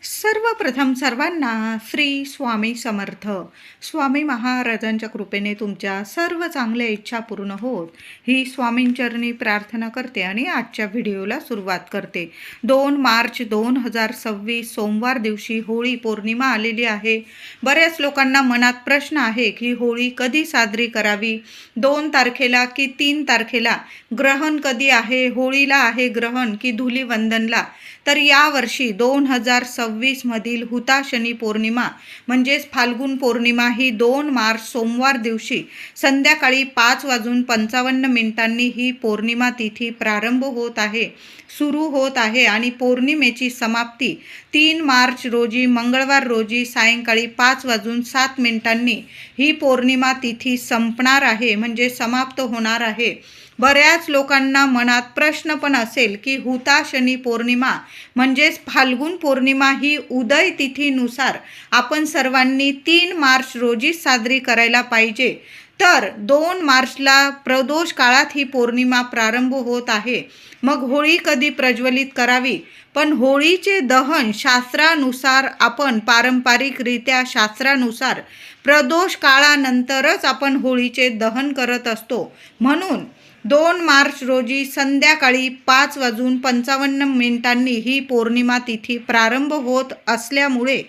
सर्वप्रथम सर्वांना श्री स्वामी समर्थ. स्वामी महाराजांच्या कृपेने तुमच्या सर्व चांगल्या इच्छा पूर्ण होत ही स्वामींचरणी प्रार्थना करते आणि आजच्या व्हिडिओला सुरुवात करते. 2 मार्च 2026 सोमवार दिवशी होळी पौर्णिमा आलेली आहे. बऱ्याच लोकांना मनात प्रश्न आहे की होळी कधी साजरी करावी, 2 तारखेला की 3 तारखेला, ग्रहण कधी आहे, होळीला आहे ग्रहण की धुलीवंदनला. तर यावर्षी 2026 मधील हुताशनी पौर्णिमा म्हणजेच फाल्गुन पौर्णिमा ही 2 मार्च सोमवार दिवशी संध्याकाळी 5:55 ही पौर्णिमा तिथी प्रारंभ होत आहे, सुरू होत आहे आणि पौर्णिमेची समाप्ती 3 मार्च रोजी मंगळवार रोजी सायंकाळी 5:07 ही पौर्णिमा तिथी संपणार आहे, म्हणजे समाप्त होणार आहे. बऱ्याच लोकांना मनात प्रश्न पण असेल की हुताशनी पौर्णिमा म्हणजेच फाल्गुन पौर्णिमा ही उदय तिथीनुसार आपण सर्वांनी 3 मार्च रोजी साजरी करायला पाहिजे. तर 2 मार्चला प्रदोष काळात ही पौर्णिमा प्रारंभ होत आहे. मग होळी कधी प्रज्वलित करावी? पण होळीचे दहन शास्त्रानुसार आपण पारंपरिकरित्या शास्त्रानुसार प्रदोष काळानंतरच आपण होळीचे दहन करत असतो. म्हणून 2 मार्च रोजी संध्याकाळी 5:55 ही पौर्णिमा तिथी प्रारंभ होत असल्यामुळे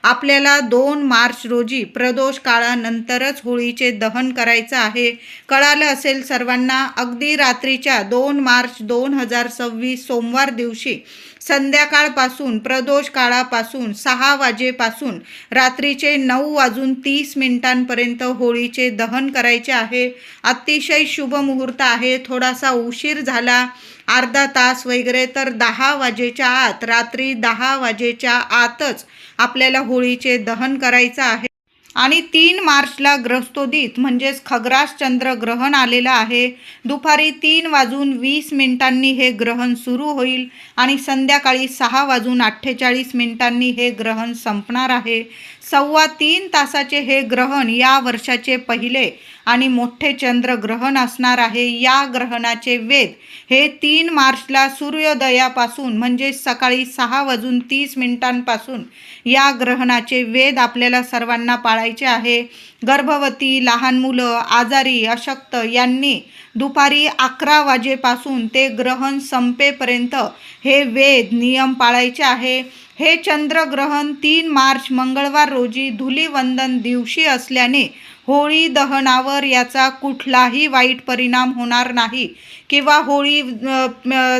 आपल्याला 2 मार्च रोजी प्रदोष काळानंतरच होळीचे दहन करायचं आहे. कळालं असेल सर्वांना. अगदी रात्रीच्या 2 मार्च 2026 सोमवार दिवशी संध्याकाळपासून प्रदोष काळापासून 6 वाजेपासून रात्रीचे 9:30 होळीचे दहन करायचे आहे. अतिशय शुभ मुहूर्त आहे. थोडासा उशीर झाला, अर्धा तास वगैरे, तर 10 वाजेच्या आत, रात्री 10 वाजेच्या आतच आपल्याला होळीचे दहन करायचं आहे. आणि 3 मार्चला ग्रस्तोदित म्हणजेच खग्रास चंद्र ग्रहण आलेलं आहे. दुपारी 3:20 हे ग्रहण सुरू होईल आणि संध्याकाळी 6:48 हे ग्रहण संपणार आहे. 3.25 तासाचे हे ग्रहण या वर्षाचे पहिले आणि मोठे चंद्रग्रहण असणार आहे. या ग्रहणाचे वेध हे 3 मार्चला सूर्योदयापासून म्हणजे सकाळी 6:30 या ग्रहणाचे वेध आपल्याला सर्वांना पाळायचे आहे. गर्भवती, लहान मुलं, आजारी, अशक्त यांनी दुपारी 11 वाजेपासून ते ग्रहण संपेपर्यंत हे वेध नियम पाळायचे आहे. हे चंद्रग्रहण 3 मार्च मंगळवार रोजी धुलीवंदन दिवशी असल्याने होळी दहनावर याचा कुठलाही वाईट परिणाम होणार नाही किंवा होळी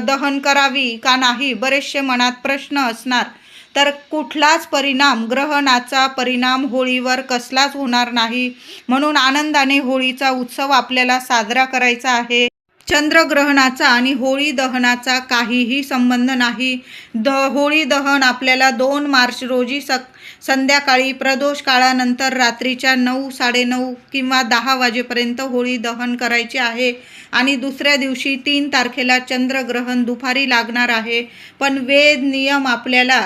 दहन करावी का नाही, बरेचसे मनात प्रश्न असणार. तर कुठलाच परिणाम, ग्रहणाचा परिणाम होळीवर कसलाच होणार नाही. म्हणून आनंदाने होळीचा उत्सव आपल्याला साजरा करायचा आहे. चंद्रग्रहणाचा आणि होळी दहनाचा काहीही संबंध नाही. होळी दहन आपल्याला 2 मार्च रोजी संध्याकाळी प्रदोष काळानंतर रात्रीच्या 9, 9:30 किंवा 10 वाजेपर्यंत होळी दहन करायचे आहे. आणि दुसऱ्या दिवशी 3 तारखेला चंद्रग्रहण दुपारी लागणार आहे. पण वेद नियम आपल्याला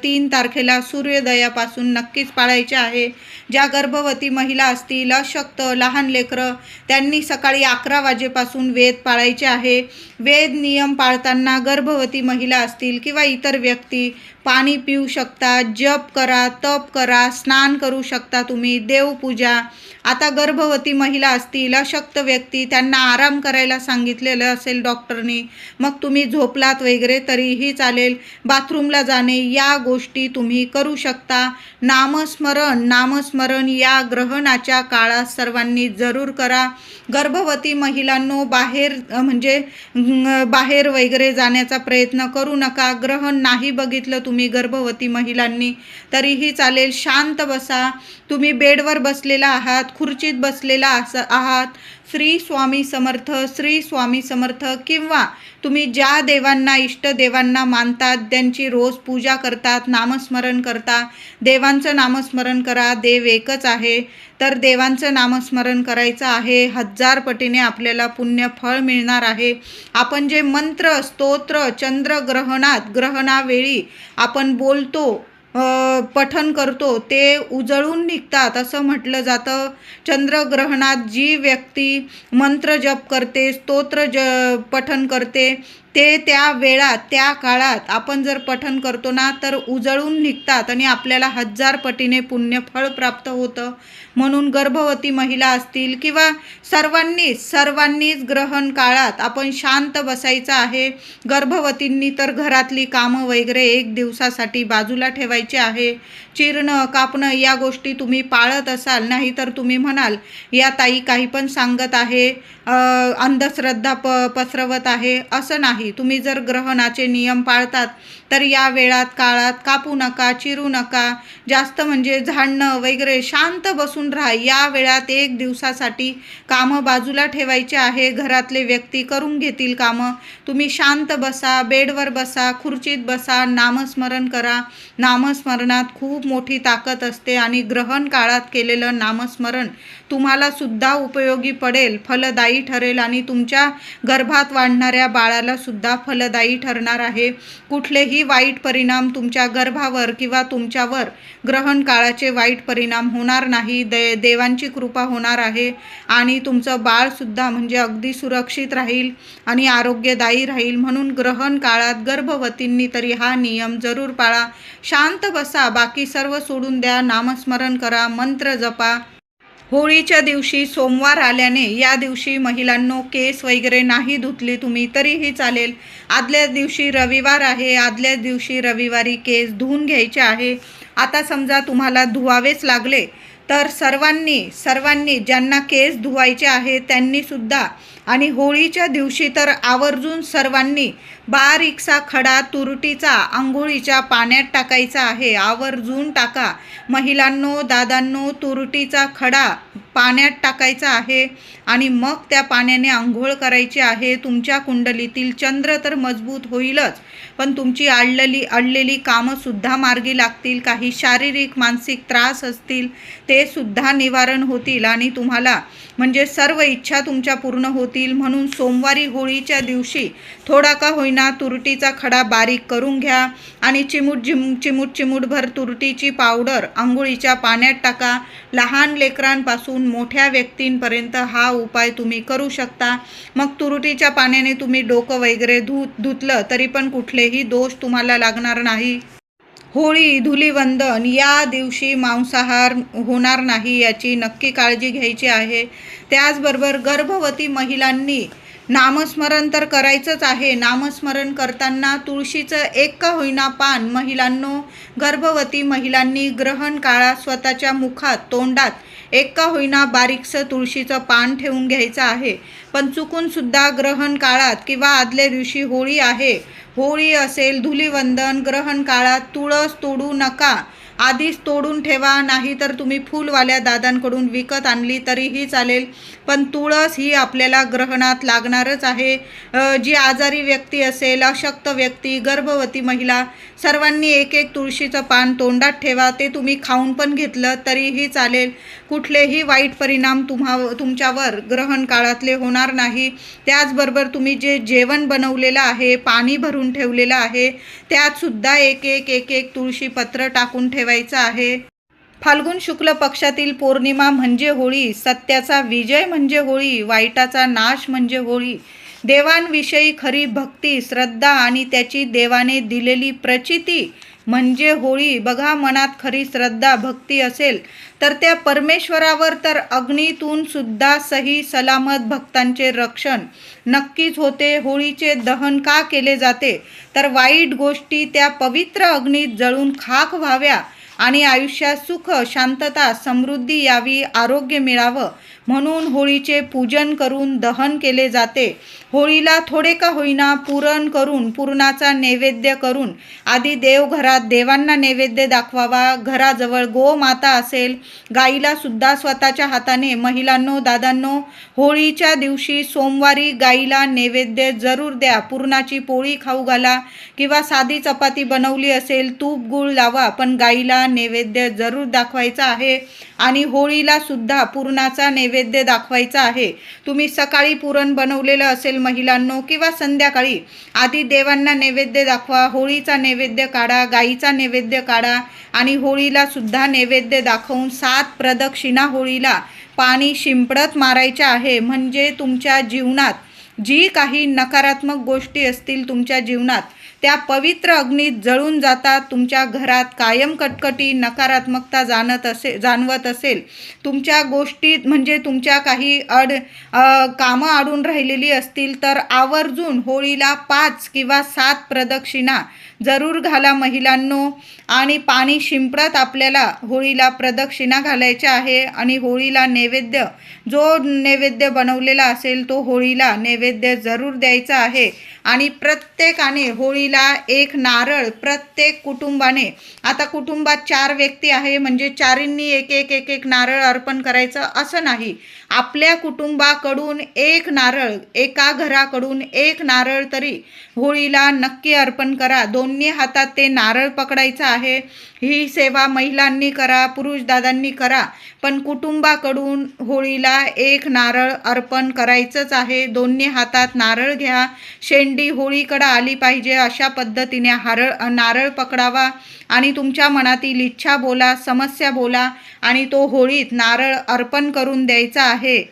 3 तारखेला सूर्योदयापासून नक्कीच पाळायचे आहे. ज्या गर्भवती महिला असतील, अशक्त, लहान लेकरं, त्यांनी सकाळी 11 वाजेपासून वेद पाळायचे आहे. वेद नियम पाळताना गर्भवती महिला असतील किंवा इतर व्यक्ती पाणी पिऊ शकता, जप करा, तप करा, स्नान करू शकता तुम्ही, देवपूजा. आता गर्भवती महिला असतील, अशक्त व्यक्ती, त्यांना आराम करायला सांगितलेलं असेल डॉक्टरनी, मग तुम्ही झोपलात वगैरे तरीही चालेल. बाथरूमला जाणे या गोष्टी तुम्ही करू शकता. नामस्मरण या ग्रहणाच्या काळात सर्वांनी जरूर करा. गर्भवती महिलांनो बाहेर वगैरे जाण्याचा प्रयत्न करू नका. ग्रहण नाही बघितलं तुम्ही गर्भवती महिलांनी तरीही चालेल. शांत बसा. तुम्ही बेडवर बसलेला आहात, खुर्चीत बसलेला आहात, श्री स्वामी समर्थ, श्री स्वामी समर्थ, किंवा तुम्ही ज्या देवांना, इष्टदेवांना मानतात, त्यांची रोज पूजा करतात, नामस्मरण करता, देवांचं नामस्मरण करा. देव एकच आहे, तर देवांचं नामस्मरण करायचं आहे. 1000 पटीने आपल्याला पुण्य फळ मिळणार आहे. आपण जे मंत्र, स्तोत्र ग्रहणावेळी आपण बोलतो, पठन करतो, ते उजळून निघतात असं म्हटलं जातं. चंद्रग्रहणात जी व्यक्ती मंत्र जप करते, स्तोत्र पठन करते, ते त्या वेळात त्या काळात आपण जर पठण करतो ना तर उजळून निघतात आणि आपल्याला 1000 पटीने पुण्यफळ प्राप्त होतं. म्हणून गर्भवती महिला असतील किंवा सर्वांनीच ग्रहण काळात आपण शांत बसायचं आहे. गर्भवतींनी तर घरातली कामं वगैरे 1 दिवसासाठी बाजूला ठेवायची आहे. चिरणं कापणं या गोष्टी तुम्ही पाळत असाल, नाही तर तुम्ही म्हणाल या ताई काही पण सांगत आहे, अंधश्रद्धा पसरवत आहे. असं नाही. तुम्ही जर ग्रहणाचे नियम पाळतात तर या वेळात काळात कापू नका, चिरू नका, जास्त म्हणजे झाडणं वगैरे शांत बसून राहा. या वेळात 1 दिवसासाठी कामं बाजूला ठेवायचे आहे. घरातले व्यक्ती करून घेतील कामं. तुम्ही शांत बसा, बेडवर बसा, खुर्चीत बसा, नामस्मरण करा. नामस्मरणात खूप मोठी ताकद असते आणि ग्रहण काळात केलेलं नामस्मरण तुम्हाला सुद्धा उपयोगी पडेल, फलदायी ठरेल आणि तुमच्या गर्भात वाढणाऱ्या बाळाला सुद्धा फलदायी ठरणार आहे. कुठलेही वाईट परिणाम तुमच्या गर्भावर किंवा तुमच्यावर ग्रहण काळाचे वाईट परिणाम होणार नाही. देवांची कृपा होणार आहे आणि तुमचं बाळसुद्धा म्हणजे अगदी सुरक्षित राहील आणि आरोग्यदायी राहील. म्हणून ग्रहण काळात गर्भवतींनी तरी हा नियम जरूर पाळा. शांत बसा, बाकी सर्व सोडून द्या. नामस्मरण करा, मंत्र जपा. होळीच्या दिवशी सोमवार आल्याने या दिवशी महिलांनो केस वगैरे नाही धुतली तुम्ही तरीही चालेल. आदल्या दिवशी रविवार आहे, आदल्या दिवशी रविवारी केस धुवून घ्यायचे आहे. आता समजा तुम्हाला धुवावेच लागले तर सर्वांनी ज्यांना केस धुवायचे आहे त्यांनीसुद्धा आणि होळीच्या दिवशी तर आवर्जून सर्वांनी बारीकसा खडा तुरटीचा आंघोळीच्या पाण्यात टाकायचा आहे. आवर्जून टाका महिलांनो, दादांनो. तुरटीचा खडा पाण्यात टाकायचा आहे आणि मग त्या पाण्याने आंघोळ करायची आहे. तुमच्या कुंडलीतील चंद्र तर मजबूत होईलच, पण तुमची अडलेली कामंसुद्धा मार्गी लागतील. काही शारीरिक मानसिक त्रास असतील ते सुद्धा निवारण होतील आणि तुम्हाला म्हणजे सर्व इच्छा तुमच्या पूर्ण होतील. म्हणून सोमवारी होळीच्या दिवशी थोडा का होईना तुरटीचा खडा बारीक करून घ्या आणि चिमूटभर तुरटीची पावडर आंघोळीच्या पाण्यात टाका. लहान लेकरांपासून मोठ्या व्यक्तींपर्यंत हा उपाय तुम्ही करू शकता. मग तुरटीच्या पाण्याने तुम्ही डोकं वगैरे धुतलं तरी पण कुठलेही दोष तुम्हाला लागणार नाही. होळी धुलीवंदन या दिवशी मांसाहार होणार नाही याची नक्की काळजी घ्यायची आहे. त्याचबरोबर गर्भवती महिलांनी नामस्मरण तर करायचंच आहे. नामस्मरण करताना तुळशीचं एक का होईना पान महिलांनो, गर्भवती महिलांनी ग्रहण काळात स्वतःच्या मुखात तोंडात एक का होईना बारीकसं तुळशीचं पान ठेवून घ्यायचं आहे. पण चुकूनसुद्धा ग्रहण काळात किंवा आदल्या दिवशी होळी आहे, होळी असेल, धुलीवंदन, ग्रहण काळात तुळस तोडू नका. आधीच तोडून ठेवा, नाही तर तुम्ही फुलवाल्या दादांकडून विकत आणली तरीही चालेल. पण तुळस ही आपल्याला ग्रहणात लागणारच आहे. जी आजारी व्यक्ती असेल, अशक्त व्यक्ती, गर्भवती महिला सर्वांनी एक तुळशीचं पान तोंडात ठेवा. ते तुम्ही खाऊन पण घेतलं तरीही चालेल. कुठलेही वाईट परिणाम तुमच्यावर ग्रहण काळातले होणार नाही. त्याचबरोबर तुम्ही जे जेवण बनवलेलं आहे, पाणी भरून ठेवलेलं आहे, त्यातसुद्धा एक तुळशीपत्र टाकून ठेवायचं आहे. फाल्गुन शुक्ल पक्षातील पौर्णिमा म्हणजे होळी. सत्याचा विजय म्हणजे होळी. वाईटाचा नाश म्हणजे होळी. देवांविषयी खरी भक्ती, श्रद्धा आणि त्याची देवाने दिलेली प्रचिती म्हणजे होळी. बघा, मनात खरी श्रद्धा भक्ती असेल तर त्या परमेश्वरावर तर अग्नीतून सुद्धा सही सलामत भक्तांचे रक्षण नक्कीच होते. होळीचे दहन का केले जाते तर वाईट गोष्टी त्या पवित्र अग्नीत जळून खाक व्हाव्या आणि आयुष्यात सुख, शांतता, समृद्धी यावी, आरोग्य मिळावं म्हणून होळीचे पूजन करून दहन केले जाते. होळीला थोडे का होईना पुरण करून, पुरणाचा नैवेद्य करून आधी देवघरात देवांना नैवेद्य दाखवावा. घराजवळ गोमाता असेल, गाईला सुद्धा स्वतःच्या हाताने, महिलांनो, दादांनो, होळीच्या दिवशी सोमवारी गाईला नैवेद्य जरूर द्या. पुरणाची पोळी खाऊ घाला किंवा साधी चपाती बनवली असेल, तूप गूळ लावा, पण गाईला नैवेद्य जरूर दाखवायचा आहे. आणि होळीला सुद्धा पुरणाचा नैवेद्य दाखवायचा आहे. तुम्ही सकाळी पुरण बनवलेलं असेल महिलांनो किंवा संध्याकाळी आधी देवांना नैवेद्य दाखवा. होळीचा नैवेद्य काढा, गाईचा नैवेद्य काढा आणि होळीला सुद्धा नैवेद्य दाखवून 7 प्रदक्षिणा होळीला पाणी शिंपडत मारायच्या आहे. म्हणजे तुमच्या जीवनात जी काही नकारात्मक गोष्टी असतील तुमच्या जीवनात त्या पवित्र अग्नीत जळून जातात. तुमच्या घरात कायम कटकटी नकारात्मकता जाणवत असेल, तुमच्या गोष्टीत म्हणजे तुमच्या काही कामं अडून राहिलेली असतील तर आवर्जून होळीला 5 किंवा 7 प्रदक्षिणा जरूर घाला महिलांनो. आणि पाणी शिंपडत आपल्याला होळीला प्रदक्षिणा घालायच्या आहे. आणि होळीला नैवेद्य, जो नैवेद्य बनवलेला असेल तो होळीला नैवेद्य जरूर द्यायचा आहे. आणि प्रत्येकाने होळीला एक नारळ, प्रत्येक कुटुंबाने, आता कुटुंबात 4 व्यक्ती आहे म्हणजे चारींनी एक नारळ अर्पण करायचं असं नाही. आपल्या कुटुंबाकडून एक नारळ, एका घराकडून एक नारळ तरी होळीला नक्की अर्पण करा. दोन्ही हातात ते नारळ पकडायचं आहे. ही सेवा महिलांनी करा, पुरुष दादांनी करा, पण कुटुंबाकडून होळीला एक नारळ अर्पण करायचंच आहे. दोन्ही हातात नारळ घ्या. शेंडी होळीकडे आली पाहिजे अशा पद्धतीने नारळ पकडावा आणि तुमच्या मनातील इच्छा बोला, समस्या बोला आणि तो होळीत नारळ अर्पण करून द्यायचा आहे.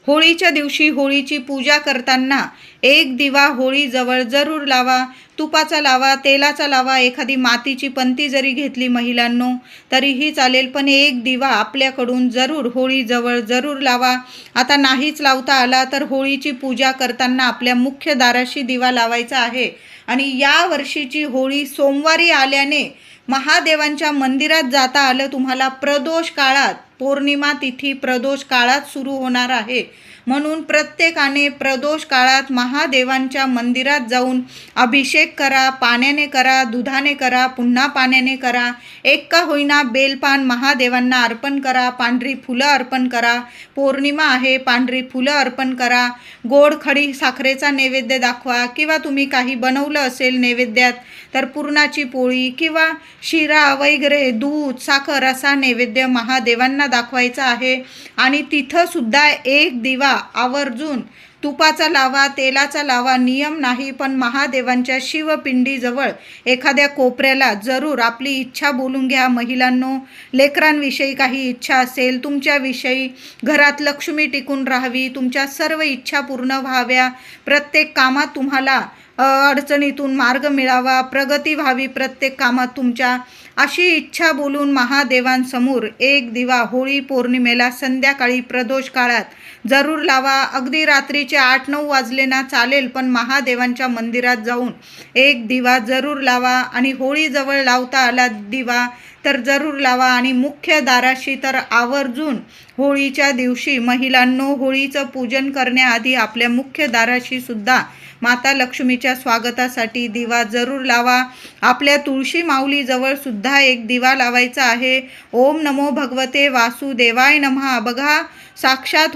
होळीच्या दिवशी होळीची पूजा करताना एक दिवा होळीजवळ जरूर लावा. तुपाचा लावा, तेलाचा लावा, एखादी मातीची पंती जरी घेतली महिलांनो तरीही चालेल, पण एक दिवा आपल्याकडून जरूर होळीजवळ जरूर लावा. आता नाहीच लावता आला तर होळीची पूजा करताना आपल्या मुख्य दाराशी दिवा लावायचा आहे. आणि या वर्षीची होळी सोमवारी आल्याने महादेवांच्या मंदिरात जाता आलं तुम्हाला. प्रदोष काळात, पौर्णिमा तिथी प्रदोष काळात सुरू होणार आहे. म्हणून प्रत्येकाने प्रदोष काळात महादेवांच्या मंदिरात जाऊन अभिषेक करा. पाण्याने करा, दुधाने करा, पुन्हा पाण्याने करा. एक का होईना बेलपान महादेवांना अर्पण करा. पांढरी फुलं अर्पण करा. पौर्णिमा आहे, पांढरी फुलं अर्पण करा. गोड खडी साखरेचा नैवेद्य दाखवा किंवा तुम्ही काही बनवलं असेल नैवेद्यात तर पुरणाची पोळी किंवा शिरा वगैरे, दूध, साखर असा नैवेद्य महादेवांना दाखवायचा आहे. आणि तिथं सुद्धा एक दिवा आवर्जून तुपाचा लावा, तेलाचा लावा, नियम नाही, पण महादेवांच्या शिवपिंडीजवळ एखाद्या कोपऱ्याला जरूर आपली इच्छा बोलून घ्या. महिलांनो, लेकरांविषयी काही इच्छा असेल, तुमच्याविषयी घरात लक्ष्मी टिकून राहावी, तुमच्या सर्व इच्छा पूर्ण व्हाव्या, प्रत्येक कामात तुम्हाला अडचणीतून मार्ग मिळावा, प्रगती व्हावी प्रत्येक कामात तुमच्या, अशी इच्छा बोलून महादेवांसमोर एक दिवा होळी पौर्णिमेला संध्याकाळी प्रदोष काळात जरूर लावा. अगदी रात्रीचे 8-9 वाजले ना चालेल, पण महादेवांच्या मंदिरात जाऊन एक दिवा जरूर लावा. आणि होळीजवळ लावता आला दिवा तर जरूर लावा. आणि मुख्य दाराशी तर आवर्जून होळीच्या दिवशी महिलांनो होळीचं पूजन करण्याआधी आपल्या मुख्य दाराशी सुद्धा माता लक्ष्मीच्या स्वागतासाठी दिवा जरूर लावा. आपल्या तुळशी माऊलीजवळ सुद्धा एक दिवा लावायचा आहे. ओम नमो भगवते वासुदेवाय नमः. बघा, साक्षात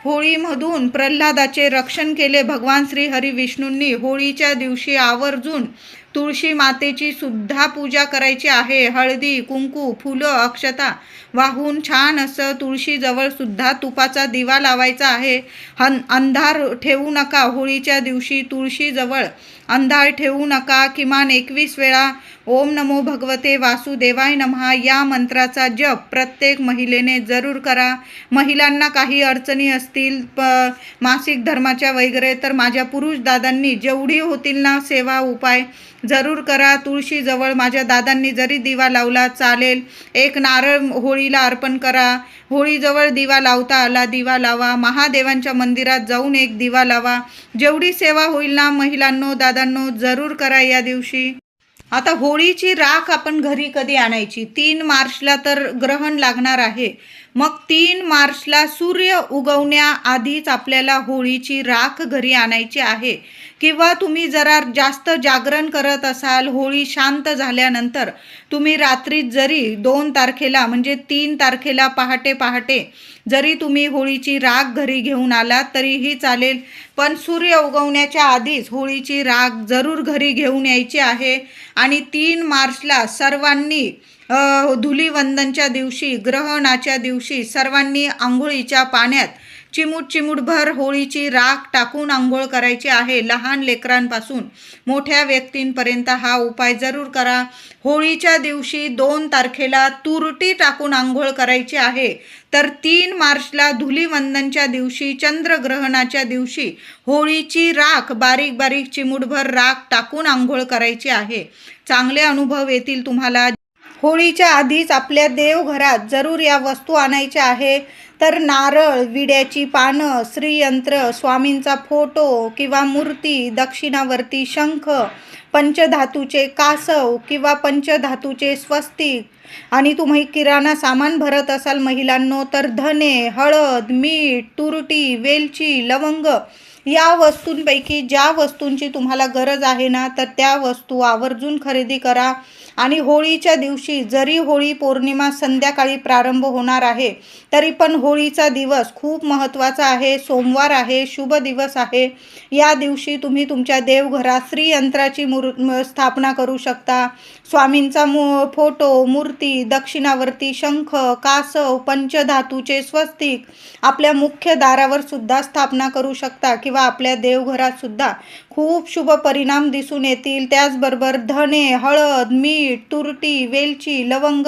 होळीमधून प्रल्हादाचे रक्षण केले भगवान श्री हरी विष्णूंनी. होळीच्या दिवशी आवर्जून तुळशी मातेची सुद्धा पूजा करायची आहे. हळदी, कुंकू, फुलं, अक्षता वाहून छान असं तुळशीजवळ सुद्धा तुपाचा दिवा लावायचा आहे. अंधार ठेवू नका. होळीच्या दिवशी तुळशीजवळ अंधार ठेवू नका. किमान 21 वेळा ओम नमो भगवते वासुदेवाय नमः या मंत्राचा जप प्रत्येक महिलेने जरूर करा. महिलांना काही अडचणी असतील मासिक धर्माच्या वगैरे तर माझ्या पुरुष दादांनी जेवढी होतील ना सेवा उपाय जरूर करा. तुळशीजवळ माझ्या दादांनी जरी दिवा लावला चालेल. एक नारळ होळीला अर्पण करा. होळीजवळ दिवा लावता आला दिवा लावा. महादेवांच्या मंदिरात जाऊन एक दिवा लावा. जेवढी सेवा होईल ना महिलांनो, दादांनो जरूर करा या दिवशी. आता होळीची राख आपण घरी कधी आणायची? 3 मार्चला तर ग्रहण लागणार आहे. मग 3 मार्चला सूर्य उगवण्याआधीच आपल्याला होळीची राख घरी आणायची आहे. किंवा तुम्ही जरा जास्त जागरण करत असाल, होळी शांत झाल्यानंतर तुम्ही रात्री जरी 2 तारखेला म्हणजे 3 तारखेला पहाटे जरी तुम्ही होळीची राख घरी घेऊन आलात तरीही चालेल, पण सूर्य उगवण्याच्या आधीच होळीची राख जरूर घरी घेऊन यायची आहे. आणि 3 मार्चला सर्वांनी धुलीवंदनच्या दिवशी, ग्रहणाच्या दिवशी सर्वांनी आंघोळीच्या पाण्यात चिमूटभर होळीची राख टाकून आंघोळ करायची आहे. लहान लेकरांपासून मोठ्या व्यक्तींपर्यंत हा उपाय जरूर करा. होळीच्या दिवशी 2 तारखेला तुरटी टाकून आंघोळ करायची आहे. तर 3 मार्चला धुलीवंदनच्या दिवशी, चंद्रग्रहणाच्या दिवशी होळीची राख बारीक बारीक चिमूटभर राख टाकून आंघोळ करायची आहे. चांगले अनुभव येतील तुम्हाला. होळीच्या आधीच आपल्या देवघरात जरूर या वस्तू आणायच्या आहे. तर नारळ, विड्याची पानं, श्रीयंत्र, स्वामींचा फोटो किंवा मूर्ती, दक्षिणावर्ती शंख, पंचधातूचे कासव किंवा पंचधातूचे स्वस्तिक आणि तुम्ही किराणा सामान भरत असाल महिलांनो तर धने, हळद, मीठ, तुरटी, वेलची, लवंग या वस्तूंपैकी ज्या वस्तूंची तुम्हाला गरज आहे ना तर त्या वस्तू आवर्जून खरेदी करा. आणि होळीच्या दिवशी जरी होळी पौर्णिमा संध्याकाळी प्रारंभ होणार आहे तरी पण होळीचा दिवस खूप महत्त्वाचा आहे. सोमवार आहे, शुभ दिवस आहे. या दिवशी तुम्ही तुमच्या देवघरात श्रीयंत्राची स्थापना करू शकता. स्वामींचा फोटो, मूर्ती, दक्षिणावर्ती शंख, कासव, पंचधातूचे स्वस्तिक आपल्या मुख्य दारावर सुद्धा स्थापना करू शकता किंवा आपल्या देवघरात सुद्धा खूप शुभ परिणाम दिसून येतील. त्याचबरोबर धने, हळद, मीठ, तुरटी, वेलची, लवंग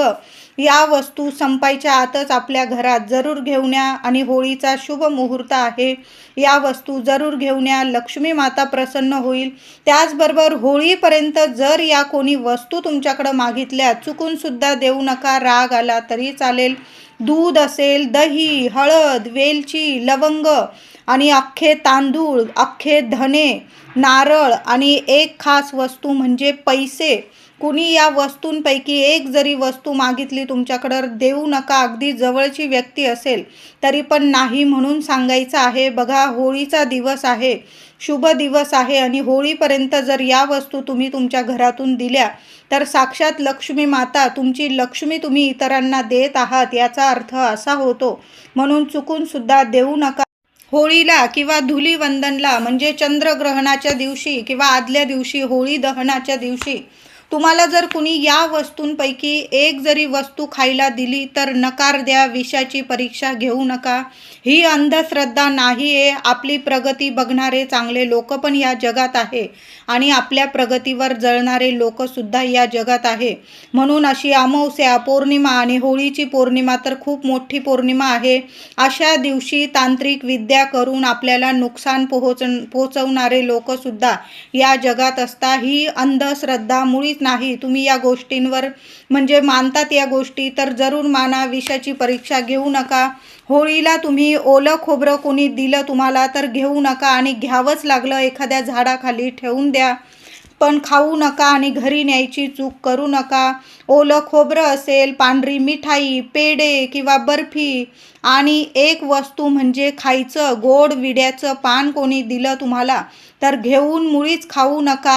या वस्तू संपायच्या आतच आपल्या घरात जरूर घेऊन या. आणि होळीचा शुभ मुहूर्त आहे, या वस्तू जरूर घेऊन या. लक्ष्मी माता प्रसन्न होईल. त्याचबरोबर होळीपर्यंत जर या कोणी वस्तू तुमच्याकडं मागितल्या चुकून सुद्धा देऊ नका. राग आला तरी चालेल. दूध असेल, दही, हळद, वेलची, लवंग आणि अख्खे तांदूळ, अख्खे धने, नारळ आणि एक खास वस्तू म्हणजे पैसे. कुणी या वस्तूंपैकी एक जरी वस्तू मागितली तुमच्याकडं देऊ नका. अगदी जवळची व्यक्ती असेल तरी पण नाही म्हणून सांगायचं आहे. बघा, होळीचा दिवस आहे, शुभ दिवस आहे आणि होळीपर्यंत जर या वस्तू तुम्ही तुमच्या घरातून दिल्या तर साक्षात लक्ष्मी माता, तुमची लक्ष्मी तुम्ही इतरांना देत आहात याचा अर्थ असा होतो. म्हणून चुकून सुद्धा देऊ नका. होळीला किंवा धुलीवंदनला म्हणजे चंद्रग्रहणाच्या दिवशी किंवा आदल्या दिवशी होळी दहनाच्या दिवशी तुम्हाला जर कुणी या वस्तूंपैकी एक जरी वस्तू खायला दिली तर नकार द्या. विषाची परीक्षा घेऊ नका. ही अंधश्रद्धा नाही आहे. आपली प्रगती बघणारे चांगले लोक पण या जगात आहे आणि आपल्या प्रगतीवर जळणारे लोकसुद्धा या जगात आहे. म्हणून अशी अमावस्या, पौर्णिमा आणि होळीची पौर्णिमा तर खूप मोठी पौर्णिमा आहे. अशा दिवशी तांत्रिक विद्या करून आपल्याला नुकसान पोहोचवणारे लोकसुद्धा या जगात असतात. ही अंधश्रद्धा मुळीच नाही. तुम्ही या गोष्टींवर म्हणजे मानतात या गोष्टी तर जरूर माना. विषाची परीक्षा घेऊ नका. होळीला तुम्ही ओलं खोबरं कोणी दिलं तुम्हाला तर घेऊ नका आणि घ्यावंच लागलं एखाद्या झाडाखाली ठेवून द्या, पण खाऊ नका आणि घरी न्यायची चूक करू नका. ओलं खोबरं असेल, पांढरी मिठाई, पेढे किंवा बर्फी आणि एक वस्तू म्हणजे खायचं गोड विड्याचं पान कोणी दिलं तुम्हाला तर घेऊन मुळीच खाऊ नका.